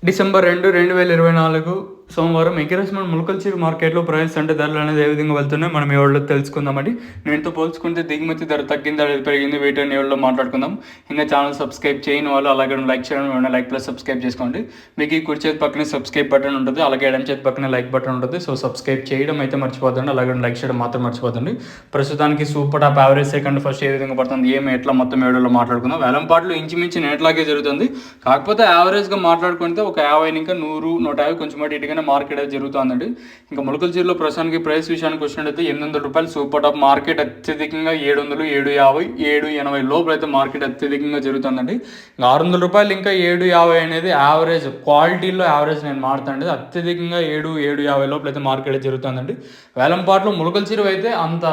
December 2, 2024 సోమవారం ఎకిరస్మన్ ములకల్చిరు మార్కెట్లో price అంటే ధరలు అనేది ఏ విధంగా వెళ్తున్నాయి మనం ఈ వీడియోలో తెలుసుకుందామండి. నేనుతో పోల్చుకుంటే దిగుమతి ధర తగ్గిందా లేదా పెరిగింది వీటిని వీడియోలో మాట్లాడుకుందాం. ఇంకా ఛానల్ సబ్స్క్రైబ్ చేయని వాళ్ళు అలాగే లైక్ చేయడం ఏమైనా లైక్ ప్లస్ సబ్స్క్రైబ్ చేసుకోండి. మీకు ఈ కుడి చేతి పక్కనే సబ్స్క్రైబ్ బటన్ ఉంటుంది, అలాగే ఎడమ చేతి పక్కనే లైక్ బటన్ ఉంటుంది. సో సబ్స్క్రైబ్ చేయడం అయితే మర్చిపోదండి, అలాగే లైక్ చేయడం మాత్రం మర్చిపోదండి. ప్రస్తుతానికి super top average second first ఏ విధంగా పడుతుంది ఎట్లా మొత్తం వీడియోలో మాట్లాడుకుందాం. వేలంపాట్లు ఇంచుమించు నేట్లాగే జరుగుతుంది, కాకపోతే యావరేజ్గా మాట్లాడుకుంటే ఒక 50 ఇంకా 100, 150 కొంచెం బట్టి ఇటుకనే మార్కెట్ అయితే జరుగుతుందండి. ఇంకా ములకల్చిరులో ప్రస్తుతానికి ప్రైస్ విషయానికి వచ్చినట్టయితే రూ. 800 సూపర్ టాప్ మార్కెట్ అత్యధికంగా 700, 750, 780 లోపల అయితే మార్కెట్ అత్యధికంగా జరుగుతుందండి. ఇంకా రూ. 600 ఇంకా 750 అనేది యావరేజ్ క్వాలిటీలో యావరేజ్ నేను మాట్లాడుతాను. అత్యధికంగా 750 లోపల అయితే మార్కెట్ అయితే జరుగుతుందండి. వేలంపాట్లో ములకల్చిరు అయితే అంత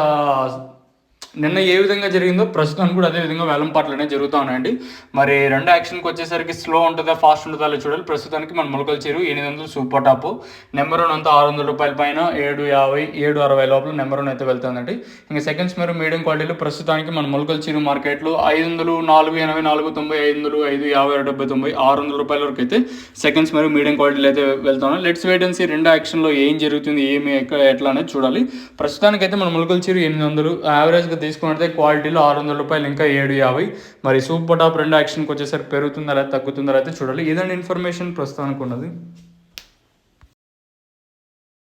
నిన్న ఏ విధంగా జరిగిందో ప్రస్తుతానికి కూడా అదే విధంగా వేలంపాట్లు అనేవి జరుగుతూ ఉన్నాయండి. మరి రెండు యాక్షన్కి వచ్చేసరికి స్లో ఉంటుందా ఫాస్ట్ ఉంటుందా అలా చూడాలి. ప్రస్తుతానికి మన ములకల్చిరు 800 సూపర్ టాప్, నెంబర్ 1 అంతా రూ. 600 పైన 750, 760 లోపల నెంబర్ 1 అయితే వెళ్తుందండి. ఇంకా సెకండ్స్ మీరు మీడియం క్వాలిటీలో ప్రస్తుతానికి మన ములకల్చిరు మార్కెట్లో 500, 480, 490, 500, 5, 50, 70, 90, రూ. 600 వరకు అయితే సెకండ్స్ మరియు మీడియం క్వాలిటీలో అయితే వెళ్తున్నాం. లెట్స్ వెయిట్ అండ్ సీ రెండు యాక్షన్లో ఏం జరుగుతుంది, ఏమి ఎట్లా అనేది చూడాలి. ప్రస్తుతానికి అయితే మన ములకల్చిరు 800 యావరేజ్గా తీసుకుంటే క్వాలిటీలో రూ. 600 ఇంకా 750. మరి సూపర్ టాప్ రెండు యాక్షన్కి వచ్చేసరికి పెరుగుతుందా లేదా తగ్గుతుందా అయితే చూడాలి. ఇదండి ఇన్ఫర్మేషన్ ప్రస్తుతానికి ఉన్నది.